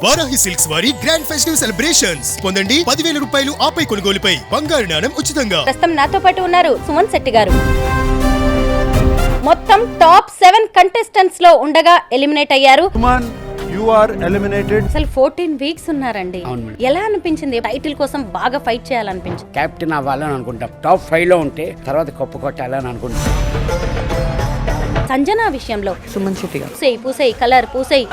Varahi silks వారి grand festive celebrations పొందండి 10,000 రూపాయలు ఆపై కొనుగోలుపై బంగారు నాణెం ఉచితంగా. ప్రస్తుతం నాతో పాటు ఉన్నారు సుమన్ శెట్టి గారు. మొత్తం టాప్ 7 కంటెస్టెంట్స్ లో ఉండగా ఎలిమినేట్ అయ్యారు. Suman you are eliminated. అసలు 14 వీక్స్ ఉన్నారండి. ఎలా అనిపించింది? టైటిల్ కోసం బాగా ఫైట్ చేయాలనిపించింది. కెప్టెన్ అవ్వాలని అనుకుంటాం. టాప్ 5 లో ఉంటే తర్వాత కప్పు కొట్టాలని అనుకుంటాం. సంజన విషయంలో సుమన్ శెట్టి గారు పూసేయి కలర్ పూసేయి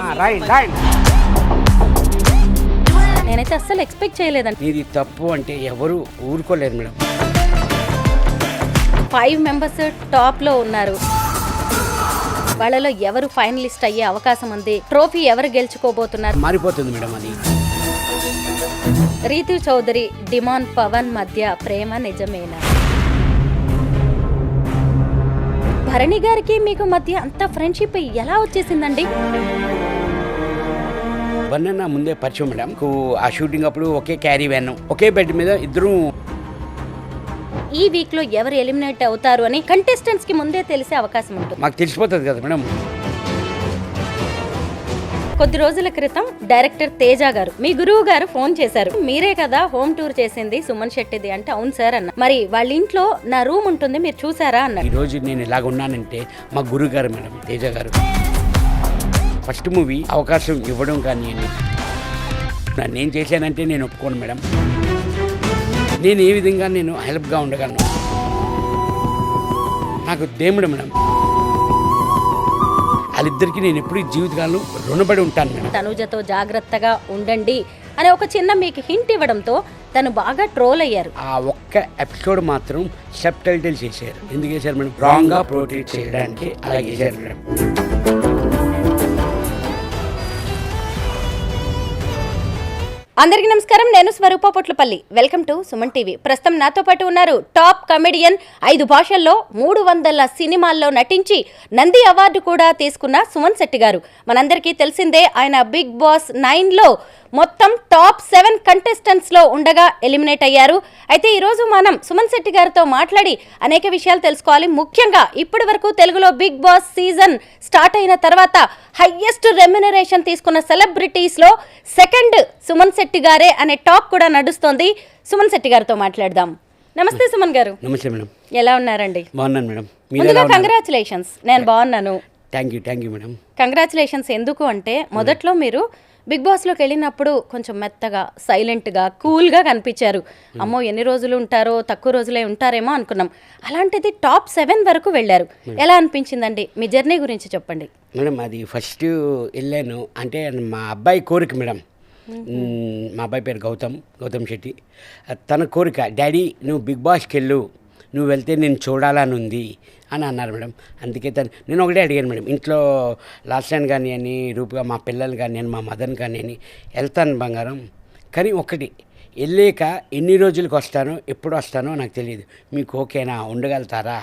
నేనైతే అస్సలు ఎక్స్పెక్ట్ చేయలేదండి. ఇది తప్పు అంటే ఎవరు ఊరుకోలేదు మేడం. 5 మెంబర్స్ టాప్ లో ఉన్నారు. వాళ్ళలో ఎవరు ఫైనలిస్ట్ అయ్యే అవకాశం ఉంది? ట్రోఫీ ఎవరు గెలుచుకోబోతున్నారు? మారిపోతుంది మేడం అది. రీతు చౌదరి డిమాన్ పవన్ మధ్య ప్రేమ నిజమేనా? భరణి గారికి మీకు మధ్య అంత ఫ్రెండ్షిప్ ఎలా వచ్చేసిందండి? వన్న ముందే పరిచయం మేడం. ఆ షూటింగ్ అప్పుడు ఒకే క్యారీ వ్యాన్, ఒకే బెడ్ మీద ఇద్దరు. ఈ వీక్ లో ఎవరు ఎలిమినేట్ అవుతారు అని కంటెస్టెంట్స్ కి ముందే తెలిసే అవకాశం ఉంటుంది. మాకు తెలిసిపోతుంది కదా మేడం. కొద్ది రోజుల క్రితం డైరెక్టర్ తేజ గారు మీ గురువు గారు ఫోన్ చేశారు. మీరే కదా హోమ్ టూర్ చేసింది సుమన్ శెట్టిది అంటే అవును సార్ అన్న. మరి వాళ్ళ ఇంట్లో నా రూమ్ ఉంటుంది మీరు చూసారా అన్నారు. ఈ రోజు నేను ఇలాగ ఉన్నానంటే మా గురువు గారు మేడం, తేజ గారు. ఫస్ట్ మూవీ అవకాశం ఇవ్వడం కానీ నేను చేశానంటే నేను ఒప్పుకోను మేడం. నేను ఏ విధంగా నేను హెల్ప్గా ఉండగలను. నాకు దేవుడు మేడం. వాళ్ళిద్దరికి నేను ఎప్పుడు జీవితకాలం రుణపడి ఉంటాను మేడం. తనుజతో జాగ్రత్తగా ఉండండి అనే ఒక చిన్న మీకు హింట్ ఇవ్వడంతో తను బాగా ట్రోల్ అయ్యారు. ఆ ఒక్క ఎపిసోడ్ మాత్రం సబ్ టైటిల్ చేశారు. ఎందుకు చేశారు మేడం? రాంగ్ గా ప్రొటెక్ట్ చేయడానికి అలా చేశారు మేడం. అందరికీ నమస్కారం. నేను Swaroopa Potlapalli. Welcome to Suman TV. ప్రస్తుతం నాతో పాటు ఉన్నారు టాప్ కమెడియన్, 5 భాషల్లో 300 సినిమాల్లో నటించి నంది అవార్డు కూడా తీసుకున్న సుమన్ శెట్టి గారు. మనందరికీ తెలిసిందే ఆయన బిగ్ బాస్ 9లో మొత్తం టాప్ 7 కంటెస్టెంట్స్ లో ఉండగా ఎలిమినేట్ అయ్యారు. అయితే ఈరోజు మనం సుమన్ శెట్టి గారితో మాట్లాడి అనేక విషయాలు తెలుసుకోవాలి. ముఖ్యంగా ఇప్పటి వరకు తెలుగులో బిగ్ బాస్ సీజన్ స్టార్ట్ అయిన తర్వాత హైయెస్ట్ రెమ్యునరేషన్ తీసుకున్న సెలబ్రిటీస్ లో సెకండ్ సుమన్ శెట్టి గారే అనే టాక్ కూడా నడుస్తోంది. సుమన్ శెట్టి గారితో మాట్లాడదాం. నమస్తే సుమన్ గారు. నమస్తే మేడం. ఎలా ఉన్నారండి? బాగున్నాను మేడం. ముందుగా కంగ్రాచులేషన్స్. నేను బాగున్నాను. Thank you madam. కంగ్రాచులేషన్స్. ఎందుకు అంటే మొదట్లో మీరు బిగ్ బాస్లోకి వెళ్ళినప్పుడు కొంచెం మెత్తగా, సైలెంట్గా, కూల్గా కనిపించారు. అమ్మో ఎన్ని రోజులు ఉంటారో, తక్కువ రోజులే ఉంటారేమో అనుకున్నాం. అలాంటిది టాప్ 7 వరకు వెళ్ళారు. ఎలా అనిపించిందండి? మీ జర్నీ గురించి చెప్పండి. మేడం అది ఫస్ట్ వెళ్ళాను అంటే మా అబ్బాయి కోరిక మేడం. మా అబ్బాయి పేరు గౌతమ్ శెట్టి. తన కోరిక, డాడీ నువ్వు బిగ్ బాస్కి వెళ్ళు, నువ్వు వెళ్తే నేను చూడాలని ఉంది అని అన్నారు మేడం. అందుకే నేను ఒకటే అడిగాను మేడం. ఇంట్లో లాస్ట్ టైం కానీ అని రూపుగా మా పిల్లలు కానీ అని మా మదర్ని కానీ అని వెళ్తాను బంగారం, కానీ ఒకటి వెళ్ళాక ఎన్ని రోజులకు వస్తానో ఎప్పుడు వస్తానో నాకు తెలియదు. మీకు ఓకేనా, ఉండగలుగుతారా?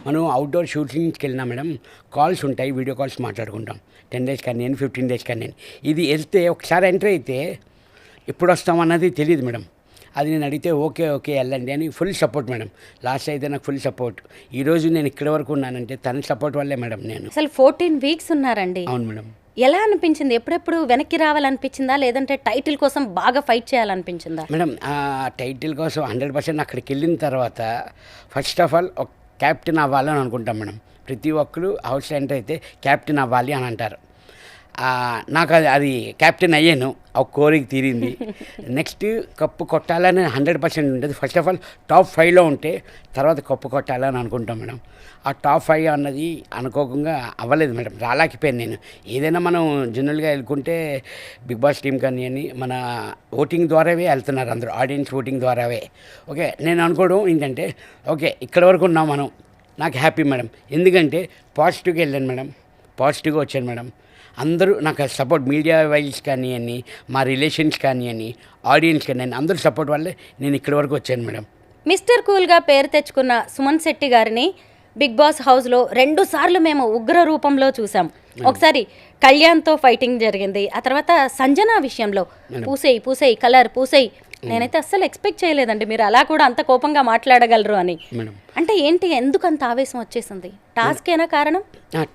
మనం అవుట్డోర్ షూటింగ్స్కి వెళ్ళినా మేడం కాల్స్ ఉంటాయి, వీడియో కాల్స్ మాట్లాడుకుంటాం. 10 days కానీ 15 days కానీ. ఇది వెళ్తే ఒకసారి ఎంటర్ అయితే ఎప్పుడు వస్తామన్నది తెలియదు మేడం. అది నేను అడిగితే ఓకే వెళ్ళండి అని ఫుల్ సపోర్ట్ మేడం. లాస్ట్ అయితే నాకు ఫుల్ సపోర్ట్. ఈరోజు నేను ఇక్కడ వరకు ఉన్నానంటే తన సపోర్ట్ వల్లే మేడం. నేను అసలు 14 వీక్స్ ఉన్నారండి. అవును మేడం. ఎలా అనిపించింది? ఎప్పుడెప్పుడు వెనక్కి రావాలనిపించిందా లేదంటే టైటిల్ కోసం బాగా ఫైట్ చేయాలనిపించిందా? మేడం ఆ టైటిల్ కోసం 100% అక్కడికి వెళ్ళిన తర్వాత ఫస్ట్ ఆఫ్ ఆల్ ఒక క్యాప్టెన్ అవ్వాలని అనుకుంటాం మేడం. ప్రతి ఒక్కరు హౌస్ ఎంటర్ అయితే క్యాప్టెన్ అవ్వాలి అని అంటారు. నాకు అది క్యాప్టెన్ అయ్యాను, ఒక కోరిక తీరింది. నెక్స్ట్ కప్పు కొట్టాలని 100% ఉంటుంది. ఫస్ట్ ఆఫ్ ఆల్ టాప్ 5లో ఉంటే తర్వాత కప్పు కొట్టాలని అనుకుంటాం మేడం. ఆ టాప్ 5 అన్నది అనుకోకుండా అవ్వలేదు మేడం, రాలేకపోయాను నేను. ఏదైనా మనం జనరల్గా వెళ్ళుకుంటే బిగ్ బాస్ టీం కానీ అని మన ఓటింగ్ ద్వారావే వెళ్తున్నారు అందరూ, ఆడియన్స్ ఓటింగ్ ద్వారావే. ఓకే, నేను అనుకోవడం ఏంటంటే ఓకే ఇక్కడ వరకు ఉన్నాం మనం, నాకు హ్యాపీ మేడం. ఎందుకంటే పాజిటివ్గా వెళ్ళాను మేడం, పాజిటివ్గా వచ్చాను మేడం. అందరూ నాకు సపోర్ట్, మీడియా వైజ్ కానివ్వండి, మా రిలేషన్స్ కానివ్వండి, ఆడియన్స్ కానివ్వండి, అందరూ సపోర్ట్ వల్లే నేను ఇక్కడి వరకు వచ్చాను మేడం. మిస్టర్ కూల్గా పేరు తెచ్చుకున్న సుమన్ శెట్టి గారిని బిగ్ బాస్ హౌస్లో 2 సార్లు మేము ఉగ్ర రూపంలో చూసాం. ఒకసారి కళ్యాణ్తో ఫైటింగ్ జరిగింది, ఆ తర్వాత సంజన విషయంలో పూసేయి కలర్ పూసేయి నేనైతే అస్సలు ఎక్స్పెక్ట్ చేయలేదండి మీరు అలా కూడా అంత కోపంగా మాట్లాడగలరు అని. అంటే ఏంటి, ఎందుకు అంత ఆవేశం వచ్చేసింది? టాస్కేనా కారణం?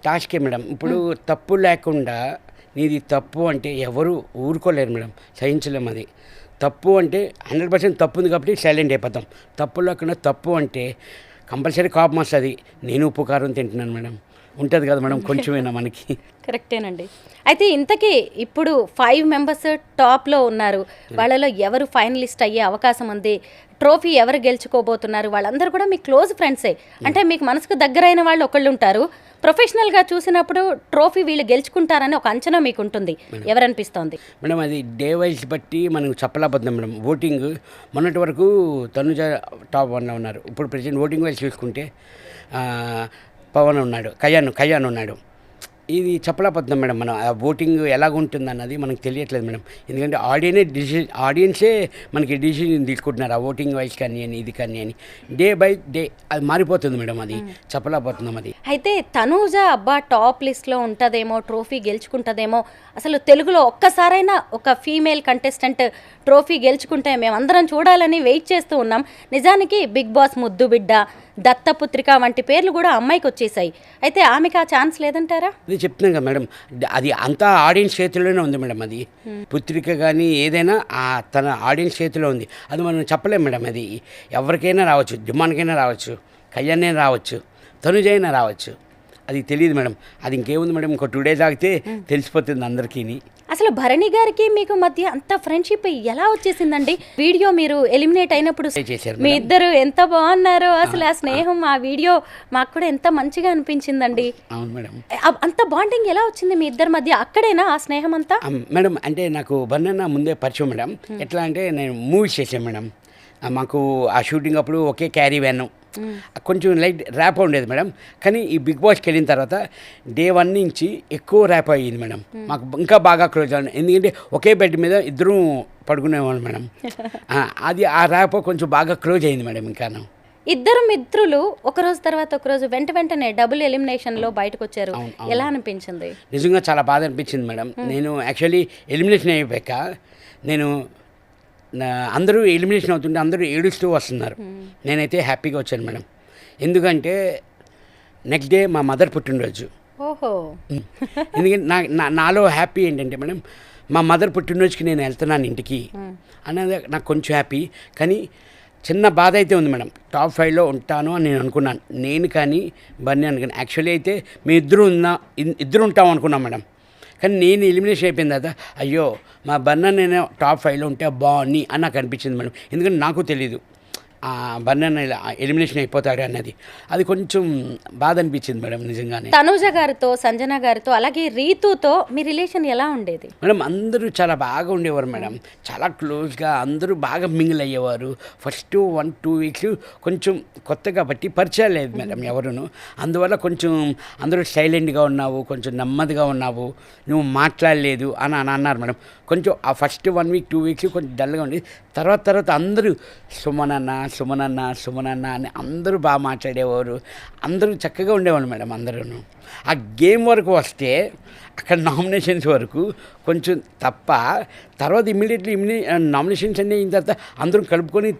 టాస్కే మేడం. ఇప్పుడు తప్పు లేకుండా నీది తప్పు అంటే ఎవరు ఊరుకోలేరు మేడం, సహించలేము. అది తప్పు అంటే 100% తప్పు ఉంది కాబట్టి సైలెంట్ అయిపోతాం. తప్పు లేకుండా తప్పు అంటే కంపల్సరీ కోపం వస్తుంది. నేను ఉప్పు కారం తింటున్నాను మేడం, ఉంటుంది కదా మేడం కొంచెమైనా మనకి. కరెక్టేనండి. అయితే ఇంతకీ ఇప్పుడు 5 మెంబర్స్ టాప్లో ఉన్నారు, వాళ్ళలో ఎవరు ఫైనలిస్ట్ అయ్యే అవకాశం ఉంది, ట్రోఫీ ఎవరు గెలుచుకోబోతున్నారు, వాళ్ళందరూ కూడా మీ క్లోజ్ ఫ్రెండ్సే. అంటే మీకు మనసుకు దగ్గరైన వాళ్ళు ఒకళ్ళు ఉంటారు, ప్రొఫెషనల్గా చూసినప్పుడు ట్రోఫీ వీళ్ళు గెలుచుకుంటారని ఒక అంచనా మీకు ఉంటుంది. ఎవరనిపిస్తోంది మేడం? అది డే వైజ్ బట్టి మనం చెప్పలేకపోతున్నాం మేడం. ఓటింగ్ మొన్నటి వరకు తనుజ టాప్ 1లో ఉన్నారు. ఇప్పుడు ప్రెజెంట్ ఓటింగ్ వైజ్ చూసుకుంటే పవన్ ఉన్నాడు, కళ్యాణ్ ఉన్నాడు. ఇది చెప్పలేకపోతున్నాం మేడం. మనం ఆ ఓటింగ్ ఎలాగుంటుంది అన్నది మనకు తెలియట్లేదు మేడం. ఎందుకంటే ఆడియన్సే మనకి డిసిజన్ తీసుకుంటున్నారు. ఆ ఓటింగ్ వైజ్ కానీ అని ఇది కానీ అని డే బై డే అది మారిపోతుంది మేడం. అది చెప్పలేకపోతున్నాం. అది అయితే తనూజ అబ్బా టాప్ లిస్ట్లో ఉంటుందేమో, ట్రోఫీ గెలుచుకుంటుందేమో, అసలు తెలుగులో ఒక్కసారైనా ఒక ఫీమేల్ కంటెస్టెంట్ ట్రోఫీ గెలుచుకుంటే మేమందరం చూడాలని వెయిట్ చేస్తూ ఉన్నాం. నిజానికి బిగ్ బాస్ ముద్దు బిడ్డ, దత్తపుత్రిక వంటి పేర్లు కూడా అమ్మాయికి వచ్చేసాయి. అయితే ఆమెకి ఆ ఛాన్స్ లేదంటారా? అది చెప్తున్నాం కదా మేడం, అది అంతా ఆడియన్స్ చేతిలోనే ఉంది మేడం. అది పుత్రిక కానీ ఏదైనా తన ఆడియన్స్ చేతిలో ఉంది. అది మనం చెప్పలేం మేడం. అది ఎవరికైనా రావచ్చు, డిమాండ్కైనా రావచ్చు, కళ్యాణ్ రావచ్చు, తనుజైనా రావచ్చు. అది తెలియదు మేడం. అది ఇంకేముంది మేడం, ఇంకో 2 days ఆగితే తెలిసిపోతుంది అందరికీ. అసలు భరణి గారికి మీకు మధ్య అంత ఫ్రెండ్షిప్ ఎలా వచ్చేసిందండి? వీడియో మీరు ఎలిమినేట్ అయినప్పుడు మీ ఇద్దరు ఎంత బాగున్నారో, అసలు ఆ స్నేహం, ఆ వీడియో మాకు కూడా ఎంత మంచిగా అనిపించిందండి. అవును మేడం. అంత బాండింగ్ ఎలా వచ్చింది మీ ఇద్దరి మధ్య? అక్కడేనా ఆ స్నేహం అంతా? మేడం అంటే నాకు బన్నన్న ముందే పరిచయం మేడం. ఎట్లా అంటే నేను మూవీస్ చేశాను మేడం. మాకు ఆ షూటింగ్ అప్పుడు ఒకే క్యారీ వ్యాన్, కొంచెం లైట్ ర్యాప్ ఉండేది మేడం. కానీ ఈ బిగ్ బాస్కి వెళ్ళిన తర్వాత డే 1 నుంచి ఎక్కువ ర్యాప్ అయ్యింది మేడం. మాకు ఇంకా బాగా క్లోజ్ అవ్వాలి. ఎందుకంటే ఒకే బెడ్ మీద ఇద్దరు పడుకునేవాళ్ళు మేడం. అది ఆ ర్యాప్ కొంచెం బాగా క్లోజ్ అయింది మేడం. ఇంకా ఇద్దరు మిత్రులు ఒకరోజు తర్వాత ఒకరోజు వెంటనే డబుల్ ఎలిమినేషన్లో బయటకు వచ్చారు. ఎలా అనిపించింది? నిజంగా చాలా బాధ అనిపించింది మేడం. నేను యాక్చువల్లీ ఎలిమినేషన్ అయిపోయాక నేను అందరూ ఎలిమినేషన్ అవుతుంటే అందరూ ఏడుస్తూ వస్తున్నారు. నేనైతే హ్యాపీగా వచ్చాను మేడం. ఎందుకంటే నెక్స్ట్ డే మా మదర్ పుట్టినరోజు. ఓహో. ఎందుకంటే నాలో హ్యాపీ ఏంటంటే మేడం, మా మదర్ పుట్టినరోజుకి నేను వెళ్తున్నాను ఇంటికి అనేది నాకు కొంచెం హ్యాపీ. కానీ చిన్న బాధ అయితే ఉంది మేడం. టాప్ 5లో ఉంటాను అని నేను అనుకున్నాను, నేను కానీ బన్నీ అనుకున్నాను. యాక్చువల్లీ అయితే మీ ఇద్దరు ఉంటాం అనుకున్నాం మేడం. కానీ నేను ఎలిమినేషన్ అయిపోయింది కదా, అయ్యో మా బన్న నేను టాప్ 5లో ఉంటే బాగుంది అని నాకు అనిపించింది మేడం. ఎందుకంటే నాకు తెలీదు బన్న ఎలిమినేషన్ అయిపోతాడు అన్నది. అది కొంచెం బాధ అనిపించింది మేడం నిజంగానే. తనూజ గారితో, సంజన గారితో, అలాగే రీతుతో మీ రిలేషన్ ఎలా ఉండేది? మేడం అందరూ చాలా బాగా ఉండేవారు మేడం. చాలా క్లోజ్గా అందరూ బాగా మింగిల్ అయ్యేవారు. ఫస్ట్ 1-2 weeks కొంచెం కొత్త కాబట్టి పరిచయం లేదు మేడం ఎవరును. అందువల్ల కొంచెం అందరూ సైలెంట్గా ఉన్నావు, కొంచెం నెమ్మదిగా ఉన్నావు, నువ్వు మాట్లాడలేదు అని అన్నారు మేడం. కొంచెం ఆ ఫస్ట్ 1 week 2 weeks కొంచెం డల్గా ఉండేది. తర్వాత అందరూ సుమనన్న అని అందరూ బాగా మాట్లాడేవారు. అందరూ చక్కగా ఉండేవాళ్ళు మేడం అందరూ. ఆ గేమ్ వరకు వస్తే అక్కడ నామినేషన్స్ వరకు కొంచెం తప్ప, తర్వాత ఇమ్మీడియట్లీ నామినేషన్స్ అన్నీ అయిన తర్వాత అందరూ కలుపుకొని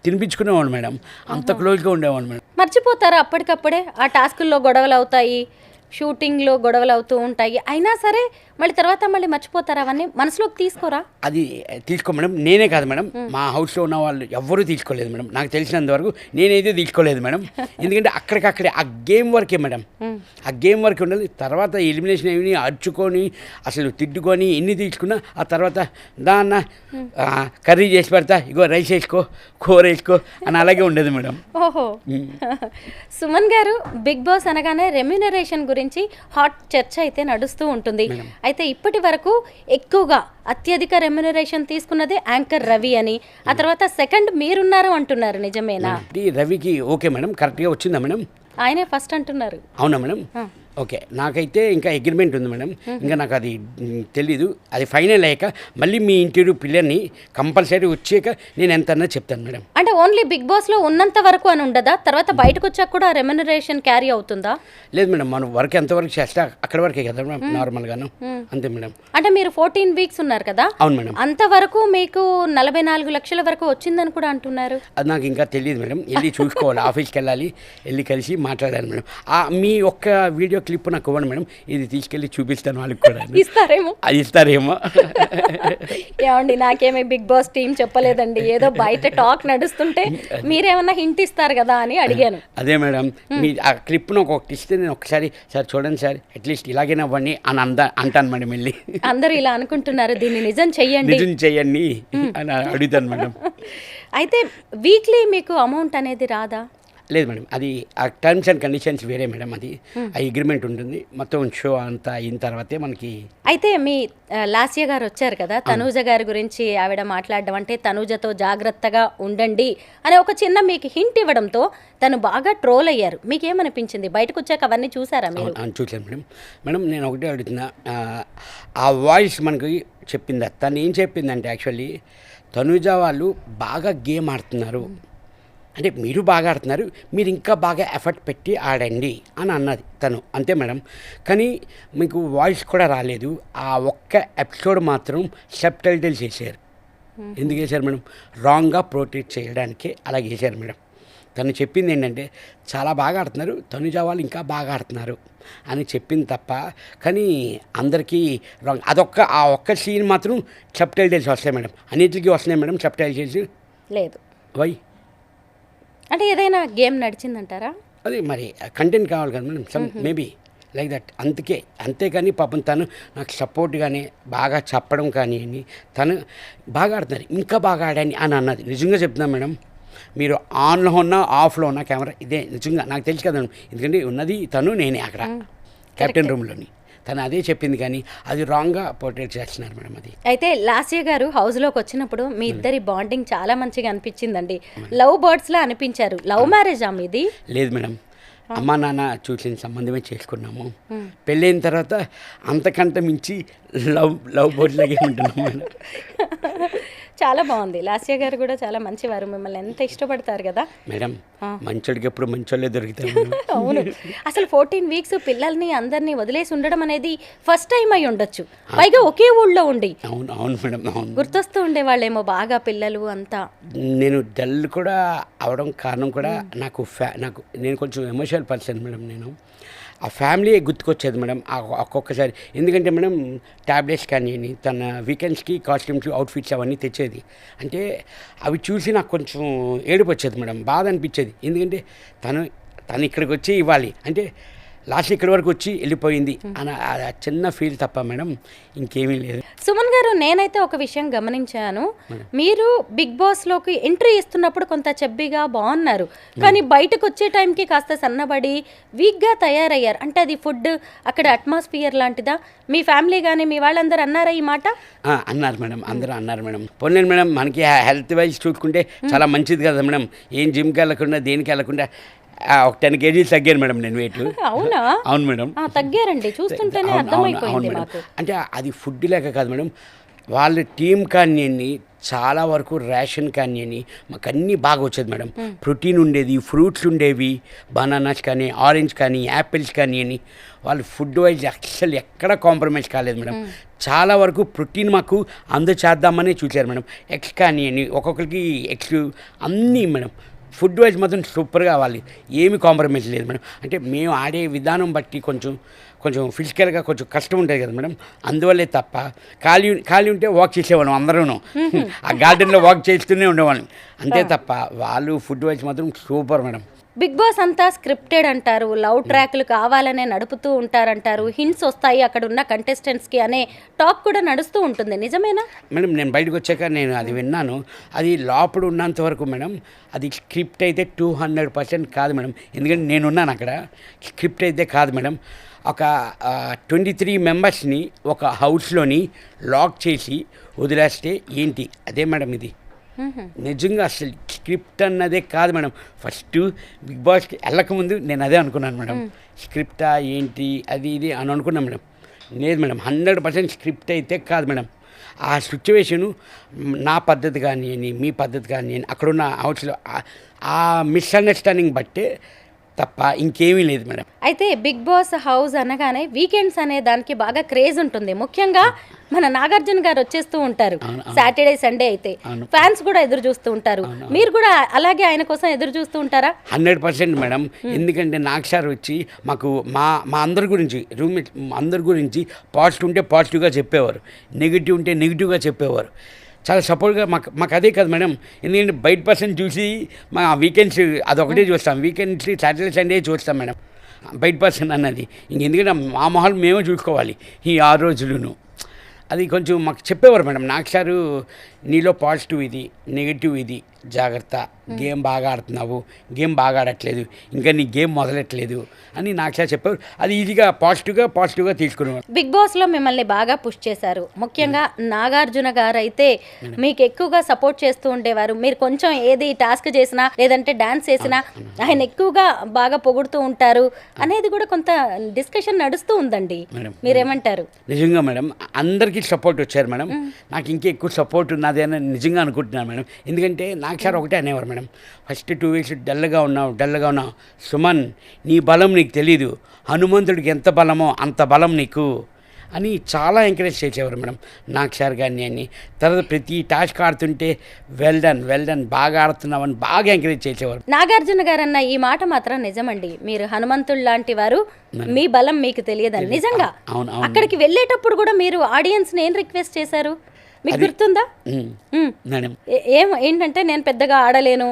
తినిపించుకునేవాళ్ళు మేడం. అంత క్లోజ్గా ఉండేవాళ్ళు మేడం. మర్చిపోతారా అప్పటికప్పుడే? ఆ టాస్కుల్లో గొడవలు అవుతాయి, షూటింగ్లో గొడవలు అవుతూ ఉంటాయి, అయినా సరే మళ్ళీ తర్వాత మర్చిపోతారా? అవన్నీ మనసులోకి తీసుకోరా? అది తీసుకో మేడం. నేనే కాదు మేడం, మా హౌస్లో ఉన్న వాళ్ళు ఎవ్వరూ తీసుకోలేదు మేడం. నాకు తెలిసినంతవరకు నేనైతే తీసుకోలేదు మేడం. ఎందుకంటే అక్కడికక్కడే ఆ గేమ్ వరకే మేడం. ఆ గేమ్ వరకే ఉండాలి. తర్వాత ఎలిమినేషన్ అయ్యి అరుచుకొని అసలు తిట్టుకొని ఎన్ని తీసుకున్నా ఆ తర్వాత దాన్న కర్రీ చేసి పెడతా, ఇగో రైస్ వేసుకో, కూర వేసుకో అని అలాగే ఉండేది మేడం. ఓహో. సుమన్ గారు, బిగ్ బాస్ అనగానే రెమ్యూనరేషన్ గురించి హాట్ చర్చ అయితే నడుస్తూ ఉంటుంది. అయితే ఇప్పటి వరకు ఎక్కువగా అత్యధిక రెమ్యూనరేషన్ తీసుకున్నదే యాంకర్ రవి అని, ఆ తర్వాత సెకండ్ మీరున్నారు అంటున్నారు, నిజమేనా? రవికి ఓకే మేడం, కరెక్ట్గా వచ్చిందా మేడం? ఆయనే ఫస్ట్ అంటున్నారు. అవునా మేడం? ఓకే. నాకైతే ఇంకా అగ్రిమెంట్ ఉంది మేడం. ఇంకా నాకు అది తెలీదు. అది ఫైనల్ అయ్యాక మళ్ళీ మీ ఇంటర్వ్యూ పిల్లర్ని కంపల్సరీ వచ్చాక నేను ఎంత అన్నా చెప్తాను మేడం. అంటే ఓన్లీ బిగ్ బాస్లో ఉన్నంత వరకు అని ఉండదా? తర్వాత బయటకు వచ్చాక కూడా రెమ్యూనరేషన్ క్యారీ అవుతుందా? లేదు మేడం, మనం వర్క్ ఎంతవరకు చేస్తా అక్కడ వరకే కదా మేడం, నార్మల్గాను అంతే మేడం. అంటే మీరు 14 weeks ఉన్నారు కదా? అవును మేడం. అంతవరకు మీకు 44 లక్షల వరకు వచ్చిందని కూడా అంటున్నారు. అది నాకు ఇంకా తెలియదు మేడం. వెళ్ళి చూసుకోవాలి, ఆఫీస్కి వెళ్ళాలి, వెళ్ళి కలిసి మాట్లాడాలి మేడం. మీ ఒక్క వీడియో ఆడియో క్లిప్ నాకు ఇవ్వండి మేడం, ఇది తీసుకెళ్ళి చూపిస్తాను వాళ్ళకి కూడా. ఇస్తారేమో. అది ఇస్తారేమో. ఏమండి, నాకేమీ బిగ్ బాస్ టీం చెప్పలేదండి, ఏదో బయట టాక్ నడుస్తుంటే మీరేమన్నా హింట్ ఇస్తారు కదా అని అడిగాను. అదే మేడం, మీ ఆ క్లిప్ను ఒకటి ఇస్తే నేను ఒకసారి సార్ చూడండి సార్ అట్లీస్ట్ ఇలాగైనా అవ్వండి అని అంటాను మేడం. వెళ్ళి అందరూ ఇలా అనుకుంటున్నారు, దీన్ని నిజం చెయ్యండి అని అడుగుతాను మేడం. అయితే వీక్లీ మీకు అమౌంట్ అనేది రాదా? లేదు మేడం, అది ఆ టర్మ్స్ అండ్ కండిషన్స్ వేరే మేడం. అది ఆ అగ్రిమెంట్ ఉంటుంది, మొత్తం షో అంతా అయిన తర్వాతే మనకి. అయితే మీ లాస్య గారు వచ్చారు కదా, తనూజ గారి గురించి ఆవిడ మాట్లాడడం, అంటే తనూజతో జాగ్రత్తగా ఉండండి అనే ఒక చిన్న మీకు హింట్ ఇవ్వడంతో తను బాగా ట్రోల్ అయ్యారు. మీకేమనిపించింది బయటకు వచ్చాక? అవన్నీ చూసారా మీరు? చూసాను మేడం. మేడం నేను ఒకటే అడుగుతున్నా, ఆ వాయిస్ మనకి చెప్పిందా? తను ఏం చెప్పిందంటే యాక్చువల్లీ తనూజ వాళ్ళు బాగా గేమ్ ఆడుతున్నారు, అంటే మీరు బాగా ఆడుతున్నారు, మీరు ఇంకా బాగా ఎఫర్ట్ పెట్టి ఆడండి అని అన్నది తను, అంతే మేడం. కానీ మీకు వాయిస్ కూడా రాలేదు. ఆ ఒక్క ఎపిసోడ్ మాత్రం సబ్ టైటిల్స్ వేసారు. ఎందుకు వేశారు మేడం? రాంగ్గా ప్రొటెక్ట్ చేయడానికే అలా వేశారు మేడం. తను చెప్పింది ఏంటంటే చాలా బాగా ఆడుతున్నారు, తనుజ వాళ్ళు ఇంకా బాగా ఆడుతున్నారు అని చెప్పింది తప్ప, కానీ అందరికీ రాంగ్. ఆ ఒక్క సీన్ మాత్రం సబ్ టైటిల్స్ వస్తాయి మేడం, అన్నిటికీ వస్తున్నాయి మేడం సబ్ టైటిల్స్. లేదు. వై అంటే ఏదైనా గేమ్ నడిచిందంటారా? అది మరి కంటెంట్ కావాలి కదా madam, some maybe like that. అంతేకాని పాపం తను నాకు సపోర్ట్గానే బాగా చెప్పడం కానీ తను బాగా ఆడుతున్నారు, ఇంకా బాగా ఆడని అని అన్నది. నిజంగా చెప్తున్నాను మేడం, మీరు ఆన్లో ఉన్నా ఆఫ్లో ఉన్నా కెమెరా ఇదే నిజంగా నాకు తెలుసు కదా, ఎందుకంటే ఉన్నది తను నేనే అక్కడ కెప్టెన్ రూమ్లోని. తను అదే చెప్పింది, కానీ అది రాంగ్గా పోర్ట్రేట్ చేస్తున్నారు మేడం. అది అయితే లాస్య గారు హౌస్లోకి వచ్చినప్పుడు మీ ఇద్దరి బాండింగ్ చాలా మంచిగా అనిపించిందండి. లవ్ బర్డ్స్లా అనిపించారు. లవ్ మ్యారేజా మీది? లేదు మేడం, అమ్మా నాన్న చూసిన సంబంధమే చేసుకున్నాము. పెళ్ళైన తర్వాత అంతకంటే మించి లవ్ బర్డ్ లాగే ఉంటున్నాం మేడం. చాలా బాగుంది. లాస్య గారు కూడా చాలా మంచివారు, మిమ్మల్ని ఎంత ఇష్టపడతారు కదా మేడం. మంచోడికి ఎప్పుడు మంచోళ్ళే దొరుకుతాయి. అవును, అసలు 14 వీక్స్ పిల్లల్ని అందరినీ వదిలేసి ఉండడం అనేది ఫస్ట్ టైం అయి ఉండొచ్చు, పైగా ఒకే ఊళ్ళో ఉండి. అవును అవును మేడం, అవును. గుర్తొస్తూ ఉండేవాళ్ళేమో బాగా పిల్లలు అంతా. నేను డల్ కూడా అవడం కారణం కూడా నేను కొంచెం ఎమోషనల్ పర్సన్ మేడం. నేను ఆ ఫ్యామిలీ గుర్తుకొచ్చేది మేడం ఒక్కొక్కసారి. ఎందుకంటే మేడం ట్యాబ్లెట్స్ కానీ తన వీకెండ్స్కి కాస్ట్యూమ్స్ అవుట్ఫిట్స్ అవన్నీ తెచ్చేది. అంటే అవి చూసి నాకు కొంచెం ఏడుపు వచ్చేది మేడం, బాధ అనిపించేది. ఎందుకంటే తను ఇక్కడికి వచ్చి ఇవ్వాలి అంటే లాస్ట్ ఇక్కడి వరకు వచ్చి వెళ్ళిపోయింది అని చిన్న ఫీల్ తప్ప మేడం ఇంకేమీ లేదు. సుమన్ గారు, నేనైతే ఒక విషయం గమనించాను, మీరు బిగ్ బాస్లోకి ఎంట్రీ ఇస్తున్నప్పుడు కొంత చెబ్బిగా బాగున్నారు, కానీ బయటకు వచ్చే టైంకి కాస్త సన్నబడి వీక్గా తయారయ్యారు. అంటే అది ఫుడ్, అక్కడ అట్మాస్ఫియర్ లాంటిదా? మీ ఫ్యామిలీ కానీ మీ వాళ్ళందరూ అన్నారా ఈ మాట? అన్నారు మేడం, అందరూ అన్నారు మేడం. పోనీ మేడం మనకి హెల్త్ వైజ్ చూసుకుంటే చాలా మంచిది కదా మేడం, ఏం జిమ్కి వెళ్ళకుండా దేనికి వెళ్ళకుండా ఒక 10 kgs తగ్గాను మేడం నేను వెయిట్. అవునా? అవును మేడం, తగ్గారండి, చూస్తుంటేనే అర్థమైపోయింది నాకు. అంటే అది ఫుడ్ లేక కాదు మేడం, వాళ్ళ టీం కానివ్వండి చాలా వరకు రేషన్ కానివ్వండి మాకు అన్నీ బాగా వచ్చేది మేడం. ప్రోటీన్ ఉండేది, ఫ్రూట్స్ ఉండేవి, బనానాస్ కానీ ఆరెంజ్ కానీ యాపిల్స్ కానివ్వండి. వాళ్ళు ఫుడ్ వైజ్ అసలు ఎక్కడ కాంప్రమైజ్ కాలేదు మేడం. చాలా వరకు ప్రోటీన్ మాకు అందచేద్దామని చూశారు మేడం. ఎగ్స్ కానివ్వండి, ఒక్కొక్కరికి ఎగ్స్ అన్నీ మేడం. ఫుడ్ వైజ్ మాత్రం సూపర్గా అవ్వాలి, ఏమి కాంప్రమైజ్ లేదు మేడం. అంటే మేము ఆడే విధానం బట్టి కొంచెం ఫిజికల్గా కొంచెం కష్టం ఉంటుంది కదా మేడం, అందువల్లే తప్ప ఖాళీ ఉంటే వాక్ చేసేవాళ్ళం అందరూ, ఆ గార్డెన్లో వాక్ చేస్తూనే ఉండేవాళ్ళం అంతే తప్ప వాళ్ళు ఫుడ్ వైజ్ మాత్రం సూపర్ మేడం. బిగ్ బాస్ అంతా స్క్రిప్టెడ్ అంటారు, లవ్ ట్రాక్లు కావాలనే నడుపుతూ ఉంటారంటారు, హింట్స్ వస్తాయి అక్కడ ఉన్న కంటెస్టెంట్స్కి అనే టాక్ కూడా నడుస్తూ ఉంటుంది, నిజమేనా? మేడం నేను బయటకు వచ్చాక నేను అది విన్నాను, అది లోపల ఉన్నంత వరకు మేడం అది స్క్రిప్ట్ అయితే 200% కాదు మేడం. ఎందుకంటే నేనున్నాను అక్కడ, స్క్రిప్ట్ అయితే కాదు మేడం. ఒక 23 మెంబర్స్ని ఒక హౌస్లోని లాక్ చేసి వదిలేస్తే ఏంటి అదే మేడం ఇది. నిజంగా అసలు స్క్రిప్ట్ అన్నదే కాదు మేడం. ఫస్ట్ బిగ్ బాస్కి వెళ్ళకముందు నేను అదే అనుకున్నాను మేడం, స్క్రిప్టా ఏంటి అది ఇది అని అనుకున్నాను మేడం. లేదు మేడం, 100% స్క్రిప్ట్ అయితే కాదు మేడం. ఆ సిచ్యువేషను నా పద్ధతి కానీ మీ పద్ధతి కానీ అక్కడున్న హౌస్లో ఆ మిస్అండర్స్టాండింగ్ బట్టే తప్ప ఇంకేమీ లేదు మేడం. అయితే బిగ్ బాస్ హౌస్ అనగానే వీకెండ్స్ అనే దానికి బాగా క్రేజ్ ఉంటుంది. ముఖ్యంగా మన నాగార్జున గారు వచ్చేస్తూ ఉంటారు సాటర్డే సండే అయితే. ఫ్యాన్స్ కూడా ఎదురు చూస్తూ ఉంటారు. మీరు కూడా అలాగే ఆయన కోసం ఎదురు చూస్తూ ఉంటారా? 100% మేడం. ఎందుకంటే నాకు సార్ వచ్చి మాకు మా అందరి గురించి రూమ్మేట్ అందరి గురించి పాజిటివ్ ఉంటే పాజిటివ్గా చెప్పేవారు, నెగిటివ్ ఉంటే నెగిటివ్గా చెప్పేవారు. చాలా సపోర్ట్గా మాకు అదే కదా మేడం. ఎందుకంటే బయట పర్సన్ చూసి మా వీకెండ్స్ అదొకటే చూస్తాం, వీకెండ్స్ సాటర్డే సండే చూస్తాం మేడం బయట పర్సన్ అన్నది. ఎందుకంటే మా మొహాలు మేమే చూసుకోవాలి ఈ 6 రోజులును. అది కొంచెం మాకు చెప్పేవారు మేడం. నాకు సారు నీలో పాజిటివ్ ఇది, నెగిటివ్ ఇది, జాగ్రత్త, గేమ్ బాగా ఆడుతున్నావు, గేమ్ బాగా ఆడట్లేదు, ఇంకా నీ గేమ్ మొదలెట్లేదు అని నాకు సార్ చెప్పారు. అది ఈజీగా పాజిటివ్గా తీసుకునేవారు. బిగ్ బాస్లో మిమ్మల్ని బాగా పుష్ చేశారు. ముఖ్యంగా నాగార్జున గారు అయితే మీకు ఎక్కువగా సపోర్ట్ చేస్తూ ఉండేవారు. మీరు కొంచెం ఏది టాస్క్ చేసినా లేదంటే డాన్స్ చేసినా ఆయన ఎక్కువగా బాగా పొగుడుతూ ఉంటారు అనేది కూడా కొంత డిస్కషన్ నడుస్తూ ఉందండి. మీరేమంటారు? నిజంగా మేడం, అందరికీ సపోర్ట్ వచ్చారు మేడం. నాకు ఇంకా ఎక్కువ సపోర్ట్ ఉన్నది అని నిజంగా అనుకుంటున్నాను మేడం. ఎందుకంటే నాకు సార్ ఒకటే అనేవారు మేడం, ఫస్ట్ 2 వీక్స్ డల్గా ఉన్నావు సుమన్, నీ బలం నీకు తెలీదు, హనుమంతుడికి ఎంత బలమో అంత బలం నీకు అని చాలా ఎంకరేజ్ చేసేవారు మేడం నాకు సార్ గారిని అని. తర్వాత ప్రతి టాస్క్ ఆడుతుంటే వెల్ డన్ బాగా ఆడుతున్నామని బాగా ఎంకరేజ్ చేసేవారు. నాగార్జున గారు అన్న ఈ మాట మాత్రం నిజమండి. మీరు హనుమంతుడు లాంటి వారు, మీ బలం మీకు తెలియదని. నిజంగా అక్కడికి వెళ్ళేటప్పుడు కూడా మీరు ఆడియన్స్ని ఏం రిక్వెస్ట్ చేశారు మీకు గుర్తుందా? ఏంటంటే నేను పెద్దగా ఆడలేను,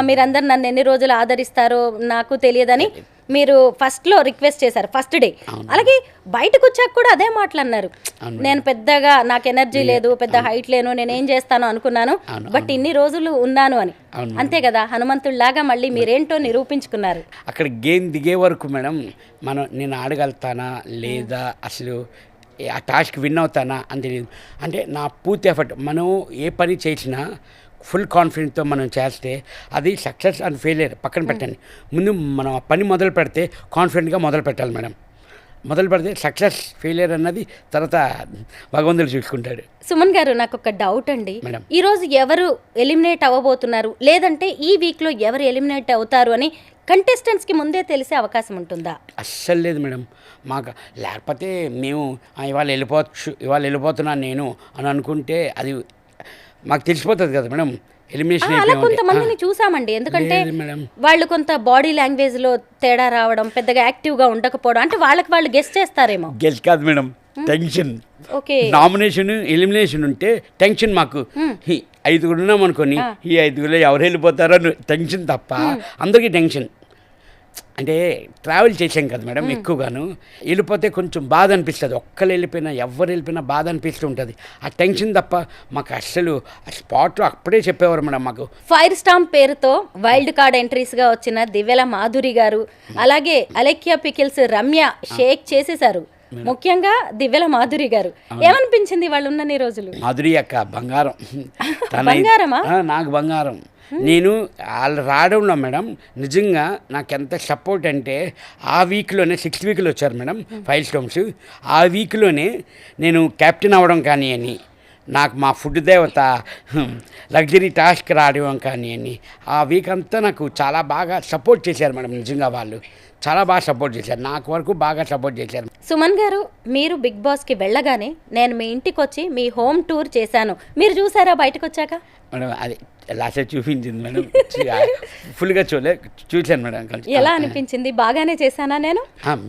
మీరందరు నన్ను ఎన్ని రోజులు ఆదరిస్తారో నాకు తెలియదని మీరు ఫస్ట్లో రిక్వెస్ట్ చేశారు ఫస్ట్ డే. అలాగే బయటకు వచ్చాక కూడా అదే మాటలు అన్నారు, నేను పెద్దగా నాకు ఎనర్జీ లేదు, పెద్ద హైట్ లేను, నేనేం చేస్తాను అనుకున్నాను, బట్ ఇన్ని రోజులు ఉన్నాను అని. అంతే కదా, హనుమంతుడిలాగా మళ్ళీ మీరేంటో నిరూపించుకున్నారు. అక్కడ గేమ్ దిగే వరకు మేడం నేను ఆడగలుగుతానా లేదా, అసలు ఆ టాస్క్ విన్ అవుతానా అని తెలియదు. అంటే నా పూర్తి ఎఫర్ట్, మనం ఏ పని చేసినా ఫుల్ కాన్ఫిడెన్స్తో మనం చేస్తే అది సక్సెస్ అండ్ ఫెయిలియర్ పక్కన పెట్టండి. ముందు మనం ఆ పని మొదలు పెడితే కాన్ఫిడెంట్గా మొదలు పెట్టాలి మేడం. మొదలు పెడితే సక్సెస్ ఫెయిలియర్ అన్నది తర్వాత భగవంతుడు చూసుకుంటాడు. సుమన్ గారు, నాకు ఒక డౌట్ అండి. ఈరోజు ఎవరు ఎలిమినేట్ అవ్వబోతున్నారు, లేదంటే ఈ వీక్లో ఎవరు ఎలిమినేట్ అవుతారు అని కంటెస్టెంట్స్కి ముందే తెలిసే అవకాశం ఉంటుందా? అస్సలు లేదు మేడం. మాకు లేకపోతే మేము ఇవాళ వెళ్ళిపోతున్నాను నేను అని అనుకుంటే అది మాకు తెలిసిపోతుంది కదా మేడం. ఎలిమినేషన్ అలా కొంతమందిని చూసామండి. ఎందుకంటే వాళ్ళు కొంత బాడీ లాంగ్వేజ్ లో తేడా రావడం, పెద్దగా యాక్టివ్ గా ఉండకపోవడం, అంటే వాళ్ళకి వాళ్ళు గెస్ట్ చేస్తారేమో. గెస్ట్ కాదు మేడం, టెన్షన్. నామినేషన్ ఎలిమినేషన్ ఉంటే టెన్షన్. మాకు 5 ఉన్నాం అనుకోని, ఈ 5 ఎవరు వెళ్ళిపోతారో టెన్షన్ తప్ప అందరికీ టెన్షన్. అంటే ట్రావెల్ చేసాం కదా మేడం ఎక్కువగాను, వెళ్ళిపోతే కొంచెం బాధ అనిపిస్తుంది. ఒక్కరు వెళ్ళిపోయినా ఎవరు వెళ్ళిపోయినా బాధ అనిపిస్తూ ఉంటుంది. ఆ టెన్షన్ తప్ప మాకు అస్సలు ఆ స్పాట్లో అప్పుడే చెప్పేవారు మేడం. మాకు ఫైర్ స్టాంప్ పేరుతో వైల్డ్ కార్డ్ ఎంట్రీస్గా వచ్చిన దివ్యల మాధురి గారు, అలాగే అలెక్యా పికిల్స్ రమ్య షేక్ చేసేశారు. ముఖ్యంగా దివ్యల మాధురి గారు, ఏమనిపించింది వాళ్ళు ఉన్నన్ని రోజులు? మాధురి అక్క బంగారం. బంగారమా? నాకు బంగారం. నేను వాళ్ళు రావడంలో మేడం నిజంగా నాకు ఎంత సపోర్ట్ అంటే, ఆ వీక్లోనే 6th వీక్లో వచ్చారు మేడం ఫైర్ స్టాంప్స్. ఆ వీక్లోనే నేను కెప్టెన్ అవ్వడం కానీ అని, నాకు మా ఫుడ్ దేవత లగ్జరీ టాస్క్ రావడం కానీ అని, ఆ వీక్ అంతా నాకు చాలా బాగా సపోర్ట్ చేశారు మేడం. నిజంగా వాళ్ళు చాలా బాగా సపోర్ట్ చేశారు, నాకు వరకు బాగా సపోర్ట్ చేశారు. సుమన్ గారు, మీరు బిగ్ బాస్కి వెళ్ళగానే నేను మీ ఇంటికి వచ్చి మీ హోమ్ టూర్ చేశాను, మీరు చూసారా బయటకు వచ్చాక? మేడం అది లాస్ట్ చూపించింది మేడం, ఫుల్గా చూశాను మేడం. ఎలా అనిపించింది? బాగానే చేశానా నేను?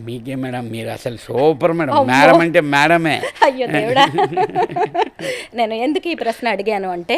మీకే మేడం, మీరు అసలు సూపర్ మేడం. మేడం అంటే మేడమే. అయ్యో దేవుడా. నేను ఎందుకు ఈ ప్రశ్న అడిగాను అంటే,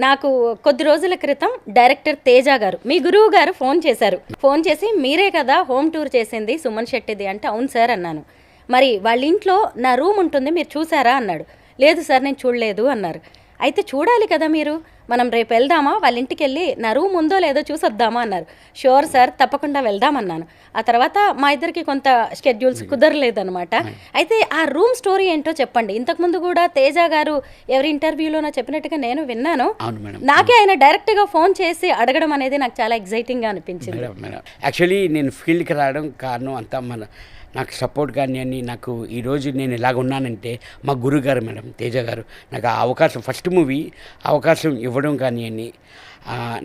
నాకు కొద్ది రోజుల క్రితం డైరెక్టర్ తేజ గారు, మీ గురువు గారు ఫోన్ చేశారు. ఫోన్ చేసి మీరే కదా హోమ్ టూర్ చేసింది సుమన్ శెట్టిది అంటే, అవును సార్ అన్నాను. మరి వాళ్ళ ఇంట్లో నా రూమ్ ఉంటుంది, మీరు చూసారా అన్నాడు. లేదు సార్ నేను చూడలేదు అన్నారు. అయితే చూడాలి కదా మీరు, మనం రేపు వెళ్దామా, వాళ్ళ ఇంటికి వెళ్ళి నా రూమ్ ఉందో లేదో చూసొద్దామా అన్నారు. షూర్ సార్ తప్పకుండా వెళ్దామన్నాను. ఆ తర్వాత మా ఇద్దరికి కొంత షెడ్యూల్స్ కుదరలేదనమాట. అయితే ఆ రూమ్ స్టోరీ ఏంటో చెప్పండి. ఇంతకుముందు కూడా తేజ గారు ఎవరి ఇంటర్వ్యూలోనో చెప్పినట్టుగా నేను విన్నాను. నాకే ఆయన డైరెక్ట్గా ఫోన్ చేసి అడగడం అనేది నాకు చాలా ఎగ్జైటింగ్గా అనిపించింది. యాక్చువల్లీ నేను ఫీల్డ్కి రావడం కారణం అంతా నాకు సపోర్ట్ కానీ అని నాకు ఈరోజు నేను ఇలాగ ఉన్నానంటే మా గురుగారు మేడం తేజ గారు నాకు ఆ అవకాశం ఫస్ట్ మూవీ అవకాశం ఇవ్వడం కానీ అని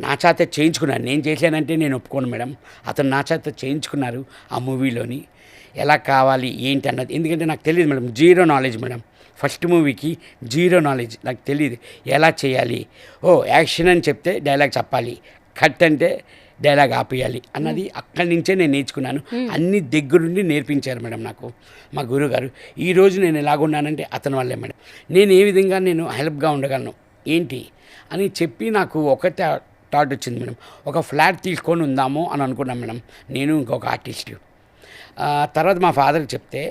నా చేత చేయించుకున్నారు. నేను చేశానంటే నేను ఒప్పుకోను మేడం. అతను నా చేత చేయించుకున్నారు ఆ మూవీలోని ఎలా కావాలి ఏంటి అన్నది. ఎందుకంటే నాకు తెలియదు madam, zero knowledge madam. First మూవీకి జీరో నాలెడ్జ్, నాకు తెలియదు ఎలా చేయాలి. యాక్షన్ అని చెప్తే డైలాగ్ చెప్పాలి, కట్ అంటే డైలాగ్ ఆపేయాలి అన్నది అక్కడి నుంచే నేను నేర్చుకున్నాను. అన్ని దగ్గరుండి నేర్పించారు మేడం నాకు మా గురుగారు. ఈరోజు నేను ఎలాగున్నానంటే అతని వల్లే మేడం. నేను ఏ విధంగా నేను హెల్ప్గా ఉండగలను ఏంటి అని చెప్పి నాకు ఒక థాట్ వచ్చింది మేడం. ఒక ఫ్లాట్ తీసుకొని ఉందాము అని అనుకున్నాం మేడం, నేను ఇంకొక ఆర్టిస్ట్. తర్వాత మా ఫాదర్కి చెప్తే